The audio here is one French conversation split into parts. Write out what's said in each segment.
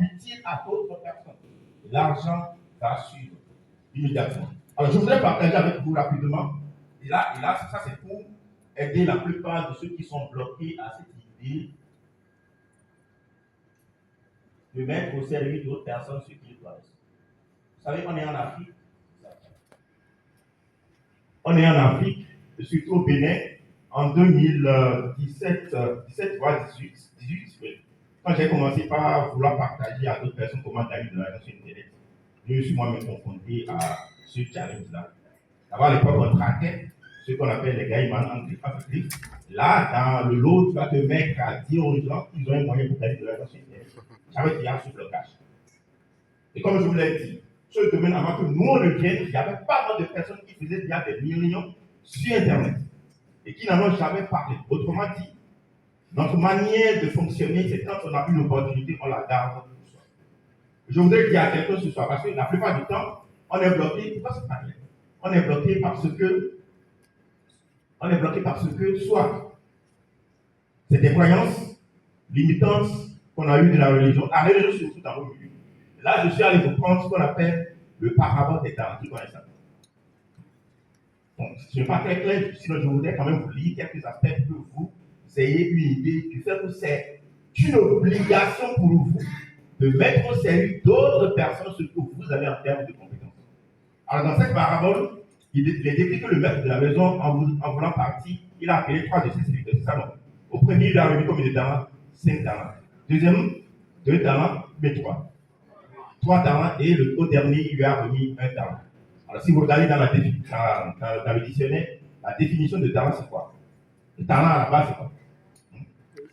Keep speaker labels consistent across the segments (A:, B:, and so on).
A: utile à d'autres personnes. L'argent va suivre immédiatement. Alors, je voudrais partager avec vous rapidement. Et là ça c'est pour aider la plupart de ceux qui sont bloqués à cette idée de mettre au service d'autres personnes ce qu'ils doivent. Vous savez qu'on est en Afrique. On est en Afrique, surtout au Bénin, en 2017, 17 voire 18, oui. Quand j'ai commencé par vouloir partager à d'autres personnes comment gagner de l'argent sur Internet, je me suis moi-même confronté à ce challenge-là. D'abord, à l'époque, on traquait ce qu'on appelle les gaïmans en Afrique. Là, dans le lot, tu vas te mettre à dire aux gens qu'ils ont un moyen pour gagner de l'argent sur Internet. J'avais déjà ce blocage. Et comme je vous l'ai dit, ce domaine, avant que nous on le vienne, il n'y avait pas mal de personnes qui faisaient déjà des millions sur Internet et qui n'en ont jamais parlé. Autrement dit, notre manière de fonctionner, c'est quand on a une opportunité, on la garde pour soi. Je voudrais dire à quelqu'un ce soir, parce que la plupart du temps, on est bloqué, pourquoi c'est pas bien? On est bloqué parce que soit c'est des croyances limitantes qu'on a eues de la religion, surtout dans vos milieux. Là, je suis allé vous prendre ce qu'on appelle le parabole des talents. Qui connaît ça? Bon, ce n'est pas très clair, sinon je voudrais quand même vous lire quelques aspects pour que vous ayez une idée du fait que c'est une obligation pour vous de mettre au service d'autres personnes ce que vous avez en termes de compétences. Alors, dans cette parabole, il est décrit que le maître de la maison, en voulant partir, il a appelé 3 de ses serviteurs. C'est ça, non? Au premier, il a remis combien de talents? 5 talents. Deuxième, 2 talents, mais 3. 3 talents et au dernier, il lui a remis 1 talent. Alors, si vous regardez dans le dictionnaire, la définition de talent, c'est quoi? Le talent à la base, c'est quoi?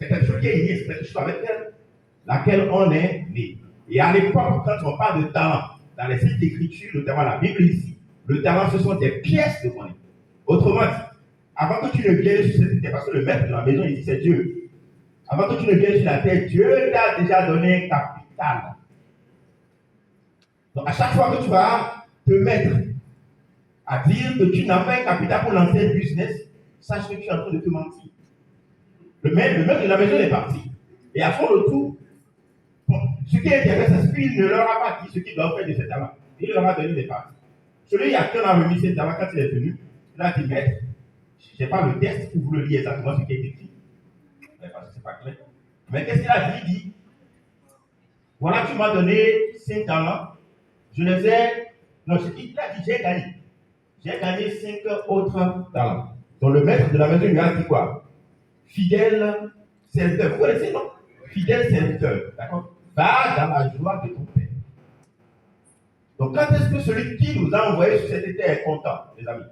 A: C'est quelque chose qui est inné, c'est quelque chose avec laquelle on est né. Et à l'époque, quand on parle de talent, dans les sites d'écriture, notamment la Bible ici, le talent, ce sont des pièces de monnaie. Autrement dit, avant que tu ne viennes sur cette terre, parce que le maître de la maison ici, c'est Dieu. Avant que tu ne viennes sur la terre, Dieu t'a déjà donné un capital. Donc, à chaque fois que tu vas te mettre à dire que tu n'as pas un capital pour lancer un business, sache que tu es en train de te mentir. Le maître de la maison est parti. Et à son retour, bon, ce qui intéresse, c'est qu'il ne leur a pas dit ce qu'ils doivent faire de cet talent. Il leur a donné des parties. Celui à qui on a remis ses talents quand il est venu, il a dit, maître, je n'ai pas le texte pour vous le lire exactement ce qui est écrit. Parce que ce n'est pas clair. Mais qu'est-ce qu'il a dit? Il dit, voilà, tu m'as donné 5 talents. Je les ai. Non, il a dit, j'ai gagné. J'ai gagné 5 autres talents. Donc le maître de la maison lui a dit quoi? Fidèle serviteur. Vous connaissez, non? Fidèle serviteur. D'accord? Va dans la joie de ton Père. Donc quand est-ce que celui qui nous a envoyés sur cette terre est content, les amis?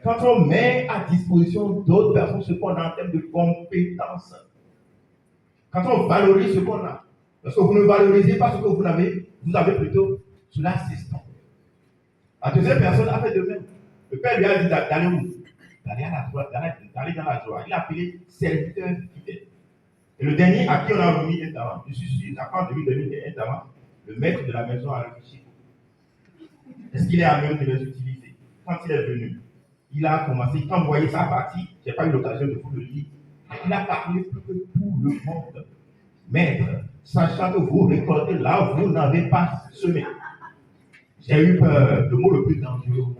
A: Quand on met à disposition d'autres personnes ce qu'on a en termes de compétences. Quand on valorise ce qu'on a. Parce que vous ne valorisez pas ce que vous avez plutôt sous l'assistance. La deuxième personne a fait de même. Le père lui a dit d'aller où? D'aller dans la joie. Il a appelé serviteur fidèle. Et le dernier à qui on a remis un talent. Je suis sûr, avant de lui donner un talent, le maître de la maison a réfléchi. Est-ce qu'il est à même de les utiliser? Quand il est venu, il a commencé, quand vous voyez sa partie, je n'ai pas eu l'occasion de vous le lire, il a parlé plus que tout le monde. Maître, sachant que vous récoltez là où vous n'avez pas semé. J'ai eu peur, le mot le plus dangereux au monde.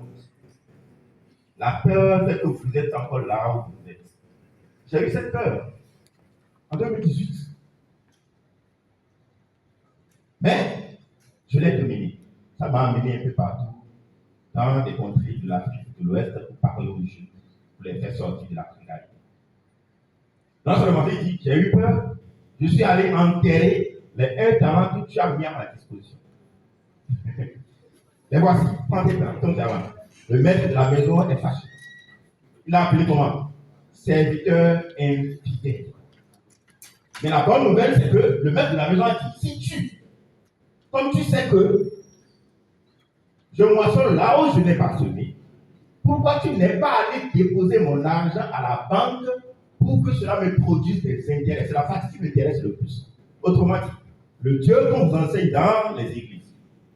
A: La peur fait que vous êtes encore là où vous êtes. J'ai eu cette peur en 2018. Mais je l'ai dominé. Ça m'a amené un peu partout, dans des contrées de l'Afrique de l'Ouest, pour parler aux jeunes, pour les faire sortir de la précarité. Non seulement j'ai dit, j'ai eu peur, je suis allé enterrer les 1 talent que tu as mis à ma disposition. Et voici, prends ton talent. Le maître de la maison est fâché. Il a appelé comment? Serviteur infidèle. Mais la bonne nouvelle, c'est que le maître de la maison a dit, comme tu sais que je moissonne là où je n'ai pas semé, pourquoi tu n'es pas allé déposer mon argent à la banque pour que cela me produise des intérêts? C'est la partie qui m'intéresse le plus. Autrement dit, le Dieu qu'on vous enseigne dans les églises,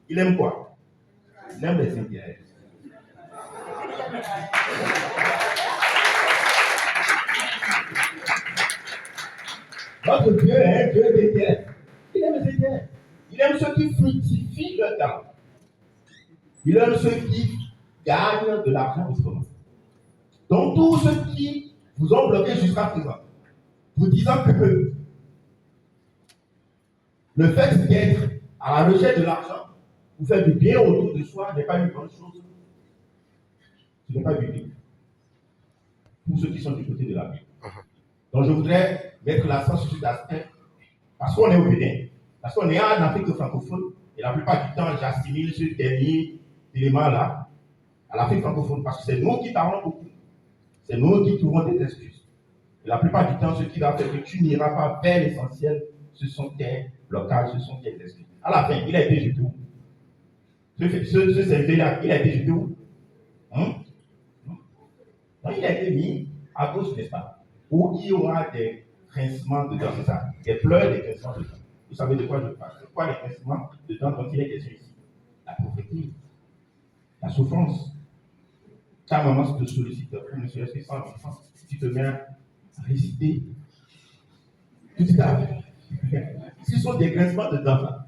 A: il aime quoi? Il aime les intérêts. Notre Dieu est un Dieu d'intérêt. talent. Il aime ceux qui gagnent de l'argent autrement. Donc, tous ceux qui vous ont bloqué jusqu'à présent, vous disant que le fait d'être à la recherche de l'argent, vous faire du bien autour de soi, n'est pas une bonne chose. Ce n'est pas biblique. Pour ceux qui sont du côté de la Bible. Donc, je voudrais mettre l'accent sur cet aspect, parce qu'on est au Bénin, parce qu'on est en Afrique francophone, et la plupart du temps, j'assimile ce dernier élément-là à l'Afrique francophone, parce que c'est nous qui parlons beaucoup. C'est nous qui trouvons des excuses. Et la plupart du temps, ce qui va faire que tu n'iras pas vers l'essentiel, ce sont tes blocages, ce sont tes excuses. À la fin, il a été jeté où? Ce CV-là, il a été jeté où? Donc, il a été mis à gauche, n'est-ce pas? Où il y aura des grincements dedans, c'est ça? Des pleurs, des grincements dedans. Vous savez de quoi je parle? C'est quoi les grincements dedans dont il est question ici? La pauvreté, la souffrance. Ta maman te sollicite pour ne serait-ce que 100 000 francs. Tu te mets à réciter toute ta vie. Ce sont des grincements dedans, là.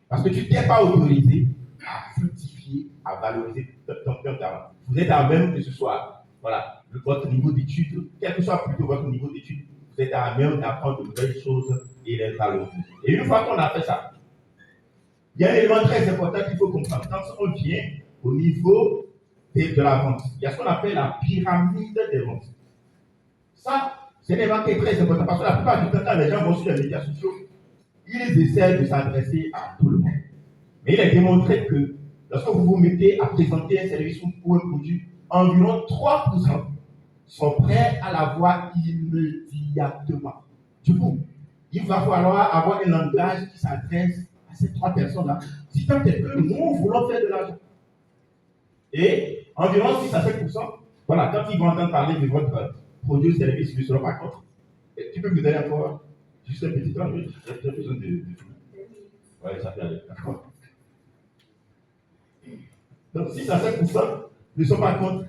A: Parce que tu ne t'es pas autorisé à fructifier, à valoriser ton talent. Vous êtes à même que ce soit, voilà, votre niveau d'études, quel que soit plutôt votre niveau d'études, vous êtes à même d'apprendre de nouvelles choses et les valoriser. Et une fois qu'on a fait ça, il y a un élément très important qu'il faut comprendre. Quand on vient au niveau de la vente, il y a ce qu'on appelle la pyramide des ventes. Ça, c'est un élément qui est très important parce que la plupart du temps, quand les gens vont sur les médias sociaux, ils essaient de s'adresser à tout le monde. Mais il est démontré que lorsque vous vous mettez à présenter un service ou un produit, environ 3% sont prêts à l'avoir immédiatement. Du coup, il va falloir avoir un langage qui s'adresse à ces 3 personnes-là, si tant est que nous voulons faire de l'argent. Et environ 6 à 7%, voilà, quand ils vont entendre parler de votre produit ou service, ils ne seront pas contre. Et tu peux me donner encore juste un petit temps, j'ai besoin de oui, ça fait aller. D'accord. Donc 6 à 7% ne sont pas contre.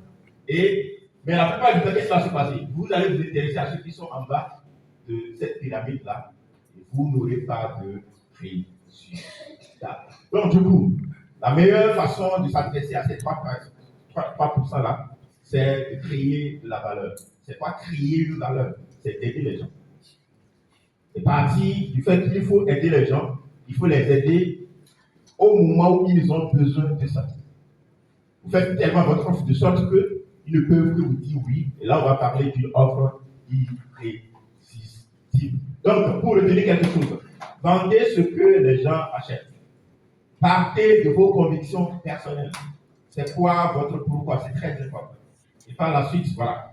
A: Mais la plupart du temps, qu'est-ce qui va se passer? Vous allez vous intéresser à ceux qui sont en bas de cette pyramide-là, et vous n'aurez pas de résultat. Donc, du coup, la meilleure façon de s'adresser à ces 3%-là, c'est de créer de la valeur. C'est pas créer une valeur, c'est d'aider les gens. C'est parti du fait qu'il faut aider les gens, il faut les aider au moment où ils ont besoin de ça. Vous faites tellement votre offre de sorte qu'ils ne peuvent que vous dire oui. Et là, on va parler d'une offre irrésistible. Donc, pour retenir quelque chose, vendez ce que les gens achètent. Partez de vos convictions personnelles. C'est quoi votre pourquoi? C'est très important. Et par la suite, voilà.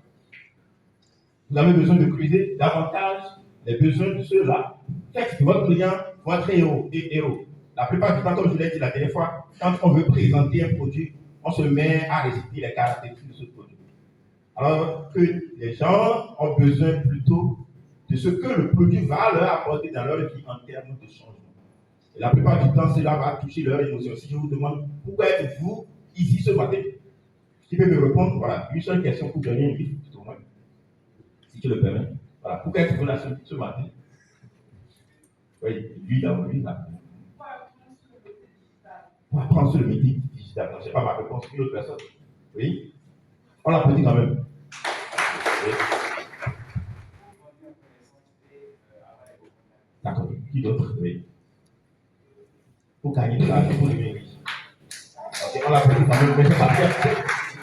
A: Vous avez besoin de creuser davantage les besoins de ceux-là. Faites de votre client votre héros. La plupart du temps, comme je l'ai dit la dernière fois, quand on veut présenter un produit, on se met à réciter les caractéristiques de ce produit. Alors que les gens ont besoin plutôt de ce que le produit va leur apporter dans leur vie en termes de changement. Et la plupart du temps, cela va toucher leurs émotions. Si je vous demande pourquoi êtes-vous ici ce matin, qui peut me répondre, voilà, une seule question pour donner une liste, tout le monde, si tu le permets. Voilà, pourquoi êtes-vous là ce matin? Oui, lui là. Pour apprendre sur le métier digital. Donc, ce n'est pas ma réponse, une autre personne. Oui? On l'applaudit quand même. Oui. D'accord. Qui d'autre? Oui. Pour gagner de l'argent, pour devenir riche. Ok, on l'applaudit quand même, mais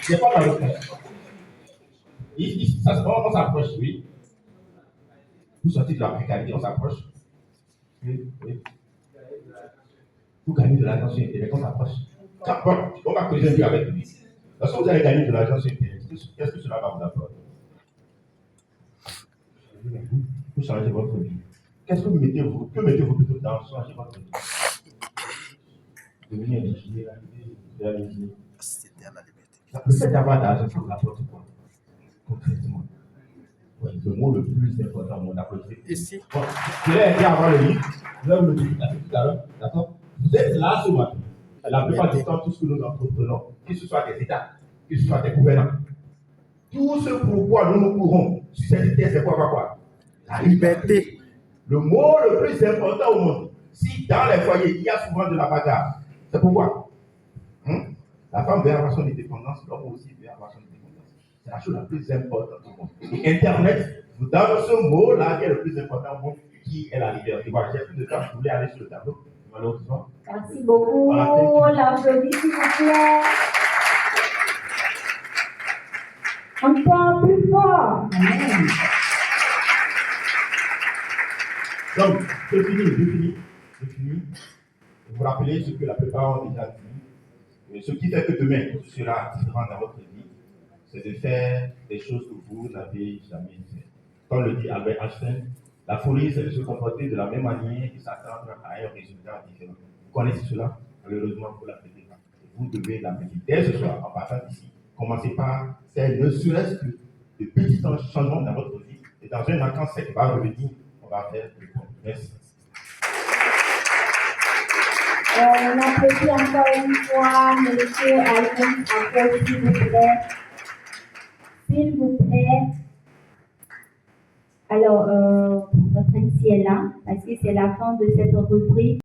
A: c'est pas ma réponse. On s'approche, oui. Vous sortez de la précarité, on s'approche. Oui. Vous gagnez de l'argent sur Internet, on s'approche. Bon, on va causer un peu avec lui. Lorsque vous allez gagner de l'argent sur Internet, qu'est-ce que cela va vous apporter? Vous changez votre vie. Qu'est-ce que mettez-vous plutôt dans changer votre vie? Devenir un ingénieur, réaliser. Le fait d'avoir de l'argent, ça vous apporte quoi? Concrètement. Ouais, le mot le plus important, mon applaudissement. Ici. Bon, je vais aider à avoir le livre. Je vais vous le dire tout à l'heure. D'accord? Vous êtes là ce matin. La plupart du temps, tout ce que nous entreprenons, que ce soit des États, que ce soit des gouvernants, tout ce pourquoi nous courons sur cette terre, c'est quoi? La liberté. Le mot le plus important au monde, Si dans les foyers, il y a souvent de la bagarre, c'est pourquoi la femme veut avoir son indépendance, l'homme aussi veut avoir son indépendance. C'est la chose la plus importante du monde. Et Internet vous donne ce mot-là qui est le plus important au monde, qui est la liberté. Voilà, j'ai plus de temps, je voulais aller sur le tableau, malheureusement.
B: Merci beaucoup. L'applaudissement, s'il vous plaît. Encore plus fort. Amen.
A: Donc, je finis. Vous vous rappelez ce que la plupart ont déjà dit. Et ce qui fait que demain sera différent dans votre vie, c'est de faire des choses que vous n'avez jamais fait. Comme le dit Albert Einstein, la folie, c'est de se comporter de la même manière et s'attendre à un résultat différent. Vous connaissez cela? Malheureusement, vous ne l'appliquez pas. Vous devez l'appliquer dès ce soir, en partant d'ici. Commencez par faire ne serait-ce que de petits changements dans votre vie. Et dans un instant, c'est va revenir, on va faire le point. Merci.
B: On applaudit encore une fois M. Alphonse Apple, s'il vous plaît. S'il vous plaît. Alors, notre MC est là, parce que c'est la fin de cette rubrique.